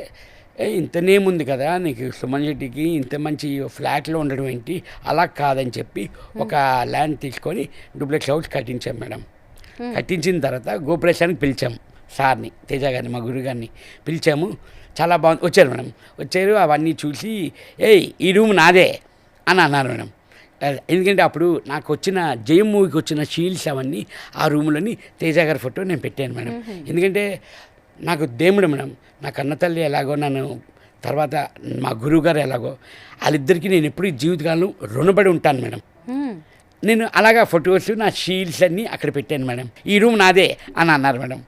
ఇంతనేముంది కదా నీకు సుమన్ శెట్టికి ఇంత మంచి ఫ్లాట్లో ఉండడం ఏంటి, అలా కాదని చెప్పి ఒక ల్యాండ్ తీసుకొని డూప్లెక్స్ హౌస్ కట్టించాం మేడం. కట్టించిన తర్వాత గోప్రవేశానికి పిలిచాము సార్ని, తేజ గారిని, మా గురుగారిని పిలిచాము. చాలా బాగుంది. వచ్చారు మేడం, వచ్చారు. అవన్నీ చూసి ఈ రూమ్ నాదే అని అన్నారు మేడం. ఎందుకంటే అప్పుడు నాకు వచ్చిన జయం మూవీకి వచ్చిన షీల్డ్స్ అవన్నీ ఆ రూమ్లోని తేజ గారి ఫోటో నేను పెట్టాను మేడం. ఎందుకంటే నాకు దేవుడు మేడం, నా కన్నతల్లి ఎలాగో నన్ను, తర్వాత మా గురువుగారు ఎలాగో, వాళ్ళిద్దరికీ నేను ఎప్పుడు జీవితకాలం రుణపడి ఉంటాను మేడం. నేను అలాగా ఫొటోస్ నా షీల్డ్స్ అన్నీ అక్కడ పెట్టాను మేడం. ఈ రూమ్ నాదే అని అన్నారు మేడం.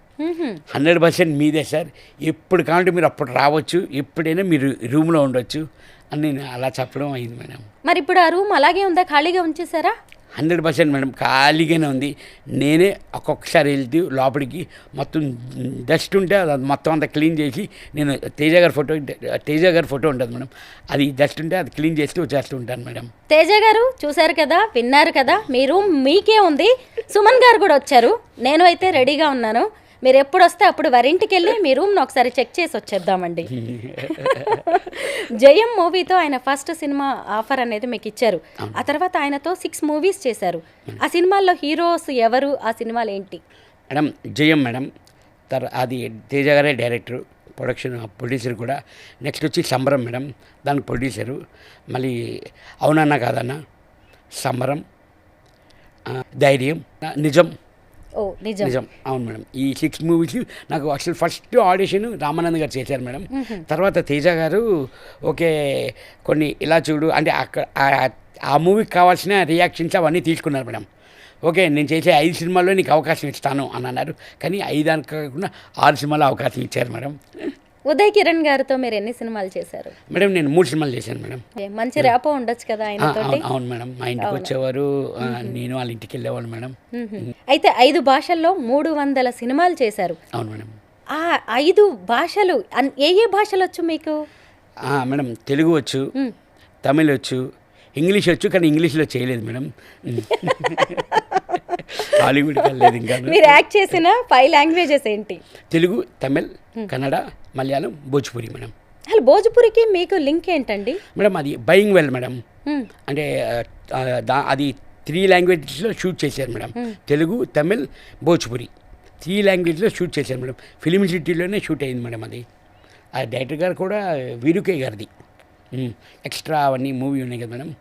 100% మీదే సార్, ఎప్పుడు కావాలంటే మీరు అప్పుడు రావచ్చు, ఎప్పుడైనా మీరు రూమ్లో ఉండొచ్చు అని నేను అలా చెప్పడం అయింది మేడం. మరి ఇప్పుడు ఆ రూమ్ అలాగే ఉందా, ఖాళీగా ఉంచేసారా? 100% మేడం, ఖాళీగానే ఉంది. నేనే ఒక్కొక్కసారి వెళ్తూ లోపలికి మొత్తం డస్ట్ ఉంటే అది మొత్తం అంతా క్లీన్ చేసి, నేను తేజ గారి ఫోటో ఉంటుంది మేడం, అది డస్ట్ ఉంటే అది క్లీన్ చేస్తూ వచ్చేస్తూ ఉంటాను మేడం. తేజ గారు చూశారు కదా, విన్నారు కదా, మీ రూమ్ మీకే ఉంది. సుమన్ గారు కూడా వచ్చారు, నేను అయితే రెడీగా ఉన్నాను. మీరు ఎప్పుడు వస్తే అప్పుడు వారింటికి వెళ్ళి మీ రూమ్ను ఒకసారి చెక్ చేసి వచ్చేద్దామండి. జయం మూవీతో ఆయన ఫస్ట్ సినిమా ఆఫర్ అనేది మీకు ఇచ్చారు. ఆ తర్వాత ఆయనతో 6 మూవీస్ చేశారు. ఆ సినిమాల్లో హీరోస్ ఎవరు, ఆ సినిమాలు ఏంటి? మేడం జయం మేడం, అది తేజ గారే డైరెక్టరు, ప్రొడ్యూసర్ కూడా. నెక్స్ట్ వచ్చి సంబరం మేడం, దానికి ప్రొడ్యూసరు. మళ్ళీ అవునన్నా కాదన్నా, సంబరం, ధైర్యం, నిజం. నిజం, అవును మేడం. ఈ 6 మూవీస్ నాకు అసలు ఫస్ట్ ఆడిషన్ రామానంద్ గారు చేశారు మేడం. తర్వాత తేజ గారు ఓకే కొన్ని ఇలా చూడు అంటే అక్కడ ఆ మూవీకి కావాల్సిన రియాక్షన్స్ అవన్నీ తీసుకున్నారు మేడం. ఓకే నేను చేసే 5 సినిమాల్లో నీకు అవకాశం ఇస్తాను అని అన్నారు. కానీ 5 అని కాకుండా 6 సినిమాల్లో అవకాశం ఇచ్చారు మేడం. ఉదయ్ కిరణ్ గారితో మీరు ఎన్ని సినిమాలు చేశారు? మేడం నేను 3 సినిమాలు చేశాను మేడం. మంచి ర్యాపో ఉండొచ్చు కదా ఆయనతోటి? అవును మేడం, మా ఇంటికి వచ్చేవారు, నేను వాళ్ళ ఇంటికి వెళ్ళేవాళ్ళు మేడం. అయితే 5 భాషల్లో 300 సినిమాలు చేశారు. అవును మేడం. ఆ 5 భాషలు ఏ భాషలు వచ్చు మీకు? మేడం తెలుగు వచ్చు, తమిళ్ వచ్చు, ఇంగ్లీష్ వచ్చు. కానీ ఇంగ్లీష్లో చేయలేదు మేడం, హాలీవుడ్కి వెళ్ళలేదు. ఇంకా మీరు యాక్ట్ చేసిన 5 లాంగ్వేజెస్ ఏంటి? తెలుగు, తమిళ్, కన్నడ, మలయాళం, భోజ్పురి మేడం. అసలు భోజ్పురికి మీకు లింక్ ఏంటండి? మేడం అది బయింగ్ వెల్ మేడం, అంటే అది 3 లాంగ్వేజెస్లో షూట్ చేశారు మేడం. తెలుగు, తమిళ్, భోజ్పురి 3 లాంగ్వేజ్లో షూట్ చేశారు మేడం. ఫిలిం సిటీలోనే షూట్ అయింది మేడం. అది ఆ డైరెక్టర్ గారు కూడా వీరుకే గారిది ఎక్స్ట్రా అవన్నీ మూవీ ఉన్నాయి కదా మేడం,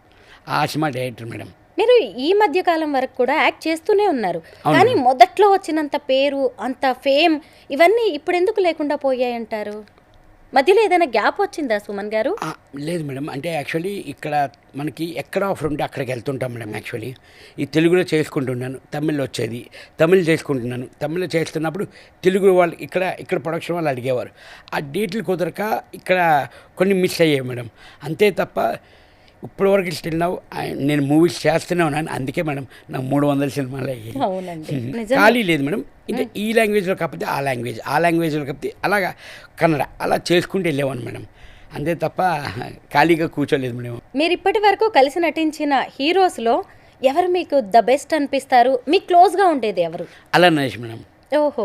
ఆ సినిమా డైరెక్టర్ మేడం. మీరు ఈ మధ్య కాలం వరకు కూడా యాక్ట్ చేస్తూనే ఉన్నారు, కానీ మొదట్లో వచ్చినంత పేరు, అంత ఫేమ్ ఇవన్నీ ఇప్పుడు ఎందుకు లేకుండా పోయాయంటారు? మధ్యలో ఏదైనా గ్యాప్ వచ్చిందా సుమన్ గారు? లేదు మేడం, అంటే యాక్చువల్లీ ఇక్కడ మనకి ఎక్కడ ఆఫర్ ఉంటే అక్కడికి వెళ్తుంటాం మేడం. యాక్చువల్లీ ఈ తెలుగులో చేసుకుంటున్నాను, తమిళ్లో వచ్చేది, తమిళ్ చేసుకుంటున్నాను. తమిళ్లో చేస్తున్నప్పుడు తెలుగు వాళ్ళు ఇక్కడ ప్రొడక్షన్ వాళ్ళు అడిగేవారు, ఆ డేట్లు కుదరక ఇక్కడ కొన్ని మిస్ అయ్యాయి మేడం. అంతే తప్ప ఇప్పటివరకు స్టిల్ నేను మూవీస్ చేస్తూనే ఉన్నాను. అందుకే మేడం నాకు 300 సినిమాలు అయ్యాయి. ఖాళీ లేదు మేడం. అంటే ఈ లాంగ్వేజ్లో కాకపోతే ఆ లాంగ్వేజ్లో కాకపోతే అలాగా కన్నడ అలా చేసుకుంటూ వెళ్ళేవాను మేడం. అంతే తప్ప ఖాళీగా కూర్చోలేదు మేడం. మీరు ఇప్పటి వరకు కలిసి నటించిన హీరోస్లో ఎవరు మీకు ద బెస్ట్ అనిపిస్తారు? మీకు క్లోజ్గా ఉండేది ఎవరు? అలా నరేష్ మేడం. ఓహో,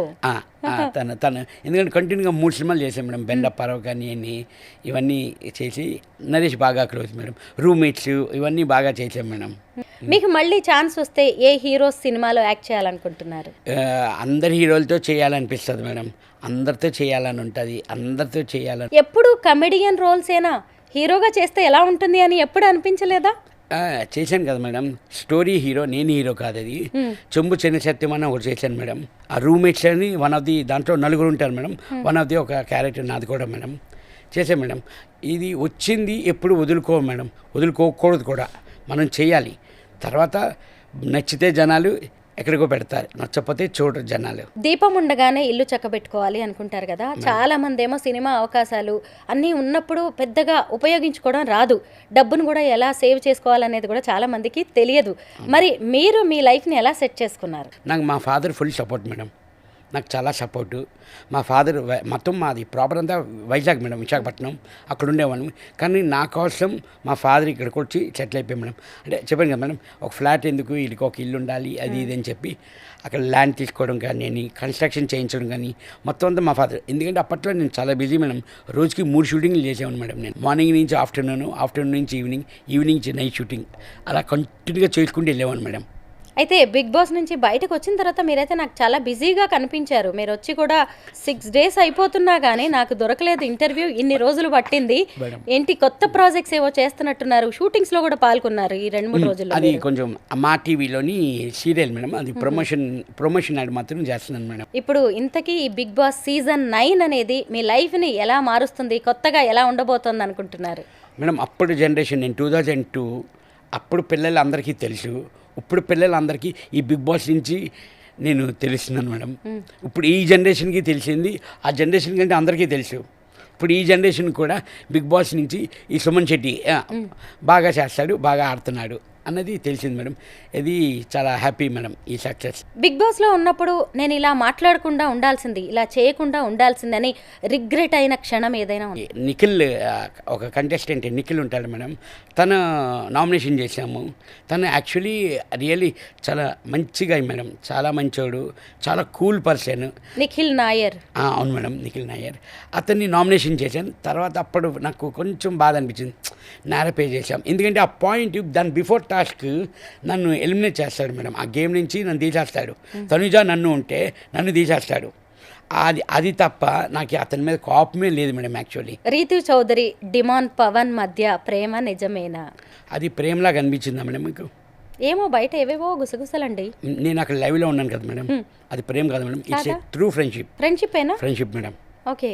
తను ఎందుకంటే కంటిన్యూగా 3 సినిమాలు చేశాను మేడం. బెండప్పారావు కానీ ఇవన్నీ చేసి నరేష్ బాగా క్లోజ్ మేడం. రూమ్మేట్స్ ఇవన్నీ బాగా చేశాం మేడం. మీకు మళ్ళీ ఛాన్స్ వస్తే ఏ హీరోస్ సినిమాలో యాక్ట్ చేయాలనుకుంటున్నారు? అందరి హీరోలతో చేయాలనిపిస్తుంది మేడం, అందరితో చేయాలని ఉంటుంది, అందరితో చేయాలని. ఎప్పుడు కమెడియన్ రోల్సేనా? హీరోగా చేస్తే ఎలా ఉంటుంది అని ఎప్పుడు అనిపించలేదా? చేశాను కదా మేడం. స్టోరీ హీరో, నేను హీరో కాదు. అది చెంబు చెన్న సత్యం అని ఒకటి చేశాను మేడం. ఆ రూమ్మేట్స్ అని వన్ ఆఫ్ ది, దాంట్లో నలుగురు ఉంటారు మేడం. వన్ ఆఫ్ ది ఒక క్యారెక్టర్ నాది కూడా మేడం. చేశాను మేడం. ఇది వచ్చింది ఎప్పుడు మేడం, వదులుకోకూడదు కూడా. మనం చేయాలి. తర్వాత నచ్చితే జనాలు ఎక్కడికో పెడతారు, నచ్చకపోతే చూడరు జనాలు. దీపం ఉండగానే ఇల్లు చక్కబెట్టుకోవాలి అనుకుంటారు కదా, చాలా మంది ఏమో సినిమా అవకాశాలు అన్నీ ఉన్నప్పుడు పెద్దగా ఉపయోగించుకోవడం రాదు, డబ్బును కూడా ఎలా సేవ్ చేసుకోవాలనేది కూడా చాలా మందికి తెలియదు. మరి మీరు మీ లైఫ్ని ఎలా సెట్ చేసుకున్నారు? నాకు మా ఫాదర్ ఫుల్ సపోర్ట్ మేడం. నాకు చాలా సపోర్టు. మా ఫాదర్ మొత్తం మాది ప్రాపర్ అంతా వైజాగ్ మేడం, విశాఖపట్నం, అక్కడ ఉండేవాళ్ళం. కానీ నా కోసం మా ఫాదర్ ఇక్కడికి వచ్చి సెటిల్ అయిపోయాం మేడం. అంటే చెప్పాను కదా మేడం, ఒక ఫ్లాట్ ఎందుకు, వీళ్ళకి ఒక ఇల్లు ఉండాలి అది ఇది అని చెప్పి అక్కడ ల్యాండ్ తీసుకోవడం కానీ, కన్స్ట్రక్షన్ చేయించడం కానీ మొత్తం అంతా మా ఫాదర్. ఎందుకంటే అప్పట్లో నేను చాలా బిజీ మేడం. రోజుకి 3 షూటింగ్లు చేసేవాను మేడం. నేను మార్నింగ్ నుంచి ఆఫ్టర్నూన్ నుంచి ఈవినింగ్ నుంచి నైట్ షూటింగ్, అలా కంటిన్యూగా చేసుకుంటూ వెళ్ళేవాను మేడం. అయితే బిగ్ బాస్ నుంచి బయటకు వచ్చిన తర్వాత మీరైతే నాకు చాలా బిజీగా కనిపించారు. మీరు వచ్చి కూడా 6 days అయిపోతున్నా కానీ నాకు దొరకలేదు ఇంటర్వ్యూ. ఇన్ని రోజులు పట్టింది ఏంటి? కొత్త ప్రాజెక్ట్స్ ఏవో చేస్తున్నట్టున్నారు, షూటింగ్స్లో కూడా పాల్గొన్నారు ఈ 2-3 రోజుల్లో. అది కొంచెం మా టీవీలోని సీరియల్ మేడం, అది ప్రమోషన్ యాడ్ మాత్రం చేస్తున్నాను మేడం. ఇప్పుడు ఇంతకీ ఈ బిగ్ బాస్ సీజన్ 9 అనేది మీ లైఫ్ని ఎలా మారుస్తుంది, కొత్తగా ఎలా ఉండబోతోంది అనుకుంటున్నారు? మేడం అప్పుడు జనరేషన్, నేను 2002, అప్పుడు పిల్లలు అందరికీ తెలుసు. ఇప్పుడు పిల్లలందరికీ ఈ బిగ్ బాస్ నుంచి నేను తెలుస్తున్నాను మేడం. ఇప్పుడు ఈ జనరేషన్కి తెలిసింది, ఆ జనరేషన్ కంటే అందరికీ తెలుసు. ఇప్పుడు ఈ జనరేషన్ కూడా బిగ్ బాస్ నుంచి ఈ సుమన్ శెట్టి బాగా చేస్తాడు, బాగా ఆడుతున్నాడు అన్నది తెలిసింది మేడం. ఇది చాలా హ్యాపీ మేడం ఈ సక్సెస్. బిగ్ బాస్లో ఉన్నప్పుడు నేను ఇలా మాట్లాడకుండా ఉండాల్సింది, ఇలా చేయకుండా ఉండాల్సింది అని రిగ్రెట్ అయిన క్షణం ఏదైనా ఉంది? నిఖిల్, ఒక కంటెస్టెంట్ నిఖిల్ ఉంటాడు మేడం. తను నామినేషన్ చేశాము. తను యాక్చువల్లీ రియల్లీ చాలా మంచిగా మేడం, చాలా మంచోడు, చాలా కూల్ పర్సన్. నిఖిల్ నాయర్. అవును మేడం, నిఖిల్ నాయర్. అతన్ని నామినేషన్ చేశాను. తర్వాత అప్పుడు నాకు కొంచెం బాధ అనిపించింది, నేరపే చేశాం. ఎందుకంటే ఆ పాయింట్ దాని బిఫోర్ టాస్క్ నన్ను ఎలిమినేట్ చేస్తాడు మేడం. ఆ గేమ్ నుంచి నన్ను తీసేస్తాడు. తనుజ నన్ను ఉంటే నన్ను తీసేస్తాడు. అది తప్ప నాకు అతని మీద కోపమే లేదు మేడం. యాక్చువల్లీ రీతు చౌదరి, డిమాన్ పవన్ మధ్య ప్రేమ నిజమేనా? అది ప్రేమలాగా అనిపించిందా మేడం మీకు? ఏమో బయట ఏవేవో గుసగుసలండి. నేను అక్కడ లైవ్లో ఉన్నాను కదా మేడం, అది ప్రేమ కాదు madam, it's a true friendship. Friendship madam. Okay,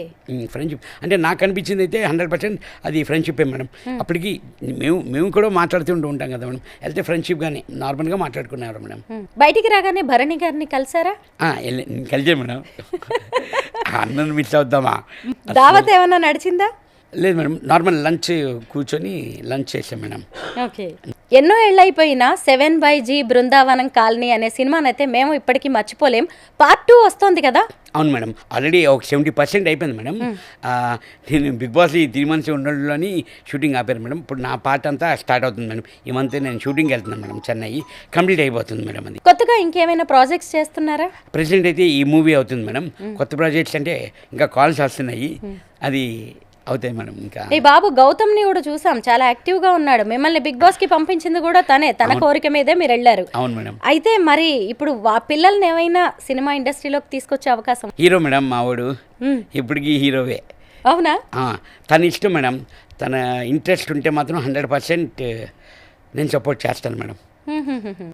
friendship అంటే నాకు అనిపించింది అయితే 100% అది ఫ్రెండ్షిప్పే మేడం. అప్పటికి మేము కూడా మాట్లాడుతూ ఉంటాం కదా మేడం, అయితే ఫ్రెండ్షిప్ కానీ నార్మల్గా మాట్లాడుకున్నారు మేడం. బయటికి రాగానే భరణి గారిని కలిసారా? కలిసే మేడం. అన్నను మిస్ అవుద్దామా? దావత్ ఏమన్నా నడిచిందా? లేదు మేడం, నార్మల్ లంచ్ కూర్చొని లంచ్ చేసాం మేడం. ఓకే, ఎన్నో ఏళ్ళైపోయిన 7/G బృందావనం కాలనీ అనే సినిమానైతే మేము ఇప్పటికీ మర్చిపోలేం. పార్ట్ 2 వస్తుంది కదా? అవును మేడం, ఆల్రెడీ ఒక 70% అయిపోయింది మేడం. నేను బిగ్ బాస్ ఈ 3 months ఉండడంలోని షూటింగ్ ఆపారు మేడం. ఇప్పుడు నా పార్ట్ అంతా స్టార్ట్ అవుతుంది మేడం. ఈ మంత్ నేను షూటింగ్ వెళ్తున్నాను మేడం, చెన్నై. కంప్లీట్ అయిపోతుంది మేడం. అది కొత్తగా ఇంకేమైనా ప్రాజెక్ట్స్ చేస్తున్నారా? ప్రెసెంట్ అయితే ఈ మూవీ అవుతుంది మేడం. కొత్త ప్రాజెక్ట్స్ అంటే ఇంకా కాల్స్ వస్తున్నాయి, అది అవుతాయి మేడం. ఇంకా ఈ బాబు గౌతమ్ని కూడా చూసాం, చాలా యాక్టివ్గా ఉన్నాడు. మిమ్మల్ని బిగ్ బాస్కి పంపించింది కూడా తనే, తన కోరిక మీదే మీరు వెళ్ళారు. అవును మేడం. అయితే మరి ఇప్పుడు పిల్లల్ని ఏమైనా సినిమా ఇండస్ట్రీలోకి తీసుకొచ్చే అవకాశం? హీరో మేడం మావాడు, ఇప్పటికీ హీరోవే. అవునా? తన ఇష్టం మేడం. తన ఇంట్రెస్ట్ ఉంటే మాత్రం 100% నేను సపోర్ట్ చేస్తాను మేడం.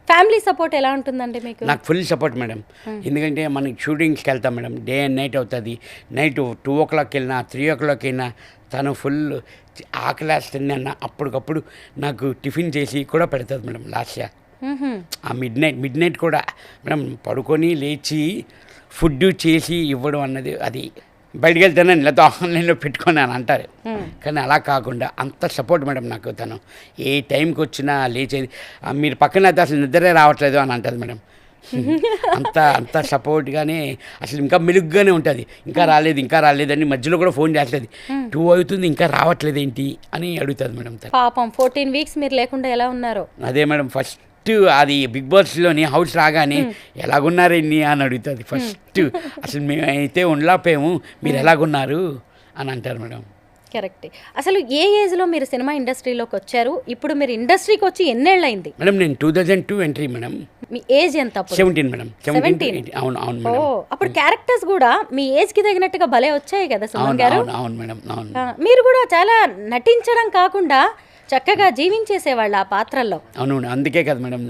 ఫ్యామిలీ సపోర్ట్ ఎలా ఉంటుందండి మీకు? నాకు ఫుల్ సపోర్ట్ మేడం. ఎందుకంటే మనకి షూటింగ్స్కి వెళ్తాం మేడం, డే అండ్ నైట్ అవుతుంది. నైట్ 2 o'clock వెళ్ళినా 3 o'clock అయినా తను ఫుల్ ఆకలేస్తుంది అన్న అప్పటికప్పుడు నాకు టిఫిన్ చేసి కూడా పెడుతుంది మేడం. లాస్ట్ ఇయర్ ఆ మిడ్ నైట్ కూడా మేడం పడుకొని లేచి ఫుడ్ చేసి ఇవ్వడం అన్నది, అది బయటకు వెళ్తానని లేకపోతే ఆన్లైన్లో పెట్టుకొని అని అంటారు. కానీ అలా కాకుండా అంత సపోర్ట్ మేడం నాకు. తను ఏ టైంకి వచ్చినా లేచేది, మీరు పక్కన అయితే అసలు నిద్రే రావట్లేదు అని అంటుంది మేడం. అంత సపోర్ట్గానే అసలు ఇంకా మెలుగ్గానే ఉంటుంది. ఇంకా రాలేదని మధ్యలో కూడా ఫోన్ చేస్తుంది, 2 అవుతుంది ఇంకా రావట్లేదు ఏంటి అని అడుగుతుంది మేడం. పాపం 14 weeks మీరు లేకుండా ఎలా ఉన్నారో. అదే మేడం, ఫస్ట్ అది బిగ్ బాస్లోని హౌస్ రాగానే ఎలాగున్నారండి అని అడుగుతుంది ఫస్ట్. అసలు మేమైతే ఉండలేకపోయాము, మీరు ఎలాగున్నారు అని అంటారు మేడం. కరెక్ట్. అసలు ఏ ఏజ్లో మీరు సినిమా ఇండస్ట్రీలోకి వచ్చారు? ఇప్పుడు మీరు ఇండస్ట్రీకి వచ్చి ఎన్నేళ్ళు అయింది? మేడం నేను 2002 ఎంట్రీ మేడం. మీ ఏజ్ ఎంత? 17 మేడం. 17. అవును మేడం. అప్పుడు క్యారెక్టర్స్ కూడా మీ ఏజ్ కి తగినట్టుగా భలే వచ్చాయి కదా సుమన్ గారు? అవును మేడం. అవును. మీరు కూడా చాలా నటించడం కాకుండా చక్కగా జీవించేసేవాళ్ళు ఆ పాత్రల్లో. అవును, అందుకే కదా మేడం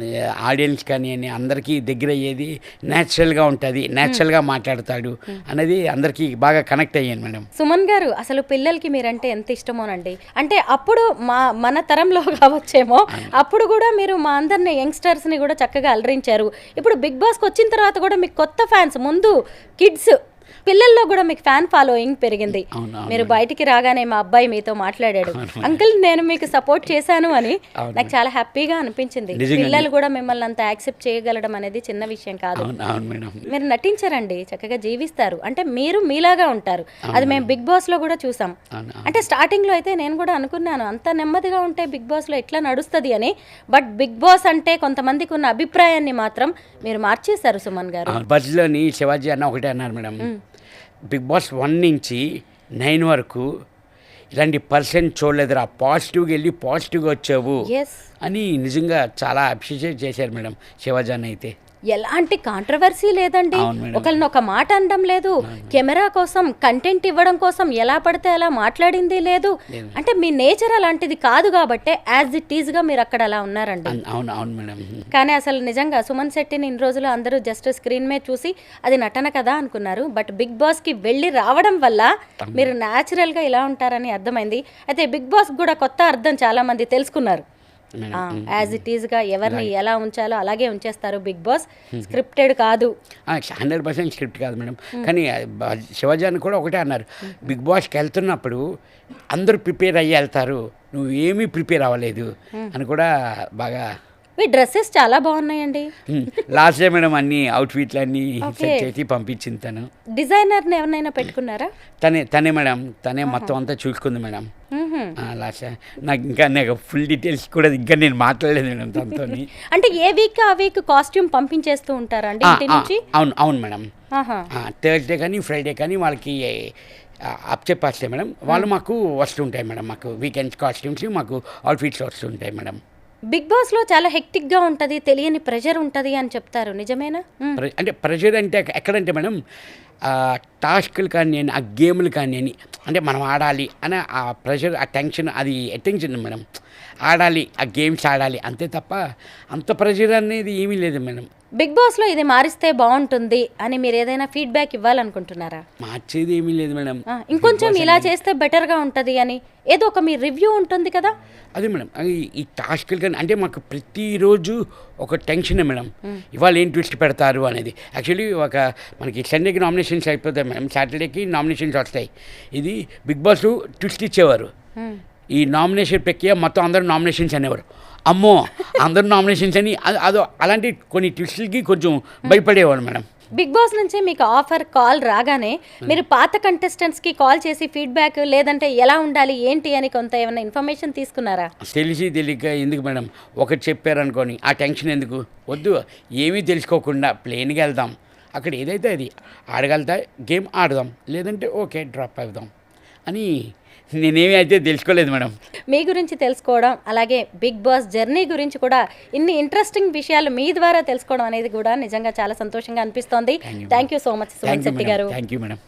ఆడియన్స్ కానీ అందరికీ దగ్గర అయ్యేది, న్యాచురల్గా ఉంటుంది, న్యాచురల్గా మాట్లాడతాడు అనేది అందరికీ బాగా కనెక్ట్ అయ్యాను మేడం. సుమన్ గారు, అసలు పిల్లలకి మీరంటే ఎంత ఇష్టమోనండి. అంటే అప్పుడు మన తరంలో కావచ్చేమో, అప్పుడు కూడా మీరు మా అందరిని యంగ్స్టర్స్ని కూడా చక్కగా అలరించారు. ఇప్పుడు బిగ్ బాస్కి వచ్చిన తర్వాత కూడా మీకు కొత్త ఫ్యాన్స్, ముందు కిడ్స్, పిల్లల్లో కూడా మీకు ఫ్యాన్ ఫాలోయింగ్ పెరిగింది. మీరు బయటికి రాగానే మా అబ్బాయి మీతో మాట్లాడాడు, అంకుల్ నేను మీకు సపోర్ట్ చేశాను అని. నాకు చాలా హ్యాపీగా అనిపించింది. పిల్లలు కూడా మిమ్మల్ని అంత యాక్సెప్ట్ చేయగలడం అనేది చిన్న విషయం కాదు. మీరు నటించారండి, చక్కగా జీవిస్తారు, అంటే మీరు మీలాగా ఉంటారు. అది మేము బిగ్ బాస్ లో కూడా చూసాం. అంటే స్టార్టింగ్ లో అయితే నేను కూడా అనుకున్నాను అంత నెమ్మదిగా ఉంటే బిగ్ బాస్ లో ఎట్లా నడుస్తుంది అని. బట్ బిగ్ బాస్ అంటే కొంతమందికి ఉన్న అభిప్రాయాన్ని మాత్రం మీరు మార్చేశారు సుమన్ గారు. బజ్లోని శివాజీ అన్న ఒకటే అన్నారు మేడం, బిగ్ బాస్ 1 నుంచి 9 వరకు ఇలాంటి పర్సన్ చూడలేదురా, పాజిటివ్గా వెళ్ళి పాజిటివ్గా వచ్చావు అని నిజంగా చాలా అప్రిషియేట్ చేశారు మేడం శివాజీ అన్న అయితే. ఎలాంటి కాంట్రవర్సీ లేదండి, ఒకరిని ఒక మాట అనడం లేదు, కెమెరా కోసం కంటెంట్ ఇవ్వడం కోసం ఎలా పడితే అలా మాట్లాడింది లేదు. అంటే మీ నేచర్ అలాంటిది కాదు కాబట్టి యాజ్ ఇట్ ఈజ్ గా మీరు అక్కడ అలా ఉన్నారండి. అవును మేడం. కానీ అసలు నిజంగా సుమన్ శెట్టిని ఇన్ని రోజులు అందరూ జస్ట్ స్క్రీన్ మీద చూసి అది నటన కదా అనుకున్నారు. బట్ బిగ్ బాస్ కి వెళ్ళి రావడం వల్ల మీరు న్యాచురల్ గా ఇలా ఉంటారని అర్థమైంది. అయితే బిగ్ బాస్ కూడా కొత్త అర్థం చాలా మంది తెలుసుకున్నారు. యాజ్ ఇట్ ఈజ్ గా ఎవరిని ఎలా ఉంచాలో అలాగే ఉంచేస్తారు బిగ్ బాస్, స్క్రిప్టెడ్ కాదు. 100% స్క్రిప్ట్ కాదు మేడం. కానీ శివాజీ అని కూడా ఒకటే అన్నారు, బిగ్ బాస్కి వెళ్తున్నప్పుడు అందరూ ప్రిపేర్ అయ్యి వెళ్తారు, నువ్వు ఏమీ ప్రిపేర్ అవ్వలేదు అని కూడా బాగా. మీ డ్రెస్సెస్ చాలా బాగున్నాయండి. లాస్ట్ డే మేడం అన్ని అవుట్ఫిట్లు అన్ని సెట్ చేసి పంపించింది తను. డిజైనర్ని ఎవరినైనా పెట్టుకున్నారా? తనే మేడం, తనే మొత్తం అంతా చూసుకుంది మేడం. లాస్ట్ నాకు ఫుల్ డీటెయిల్స్ కూడా ఇంకా నేను మాట్లాడలేదు మేడం తనతో. అంటే ఏ వీక్ ఆ వీక్ కాస్ట్యూమ్ పంపించేస్తూ ఉంటారా అండి ఇంటి నుంచి? అవును మేడం. థర్స్డే కానీ ఫ్రైడే కానీ వాళ్ళకి అప్ చెప్పేస్తే మేడం, వాళ్ళు మాకు వస్తుంటాయి మేడం, మాకు వీకెండ్స్ కాస్ట్యూమ్స్ మాకు అవుట్ఫిట్స్ వస్తుంటాయి మేడం. బిగ్ బాస్ లో చాలా హెక్టిక్ గా ఉంటది, తెలియని ప్రెషర్ ఉంటది అని చెప్తారు, నిజమేనా? అంటే ప్రెషర్ అంటే ఎక్కడంటే మేడం, టాస్క్లు కానీ ఆ గేమ్లు కానీ అంటే మనం ఆడాలి అని ఆ ప్రెషర్, ఆ టెన్షన్, అది అటెన్షన్ మేడం. ఆడాలి, ఆ గేమ్స్ ఆడాలి అంతే తప్ప అంత ప్రెషర్ అనేది ఏమీ లేదు మేడం. బిగ్ బాస్ లో ఇది మారిస్తే బాగుంటుంది అని మీరు ఏదైనా ఫీడ్బ్యాక్ ఇవ్వాలనుకుంటున్నారా? మార్చేది ఏమీ లేదు మేడం, ఇంకొంచెం ఇలా చేస్తే బెటర్ గా ఉంటది అని ఏదో ఒక మీ రివ్యూ ఉంటుంది కదా. అదే మేడం, ఈ టాస్క్లు కానీ అంటే మాకు ప్రతిరోజు ఒక టెన్షనే మేడం, ఇవాళ ఏం ట్విస్ట్ పెడతారు అనేది. యాక్చువల్లీ మనకి సండేకి నామినేషన్స్ అయిపోతాయి మేడం, సాటర్డేకి నామినేషన్స్ వస్తాయి. ఇది బిగ్ బాస్ ట్విస్ట్ ఇచ్చేవారు, ఈ నామినేషన్ ప్రక్రియ మొత్తం అందరూ నామినేషన్స్ అనేవారు. అమ్మో అందరూ నామినేషన్స్ అని అలాంటి కొన్ని ట్విస్టులకి కొంచెం భయపడేవాడు మేడం. బిగ్ బాస్ నుంచి మీకు ఆఫర్ కాల్ రాగానే మీరు పాత కంటెస్టెంట్స్కి కాల్ చేసి ఫీడ్బ్యాక్, లేదంటే ఎలా ఉండాలి ఏంటి అని కొంత ఏమైనా ఇన్ఫర్మేషన్ తీసుకున్నారా? తెలియక ఎందుకు మేడం, ఒకటి చెప్పారనుకోని ఆ టెన్షన్ ఎందుకు, వద్దు, ఏమీ తెలుసుకోకుండా ప్లేన్గా వెళ్దాం, అక్కడ ఏదైతే అది ఆడగలుగుతా గేమ్ ఆడదాం, లేదంటే ఓకే డ్రాప్ అవుదాం అని నేనేమి అయితే తెలుసుకోలేదు మేడం. మీ గురించి తెలుసుకోవడం, అలాగే బిగ్ బాస్ జర్నీ గురించి కూడా ఇన్ని ఇంట్రెస్టింగ్ విషయాలు మీ ద్వారా తెలుసుకోవడం అనేది కూడా నిజంగా చాలా సంతోషంగా అనిపిస్తోంది. Thank you so much Suman Shetty గారు. Thank you madam.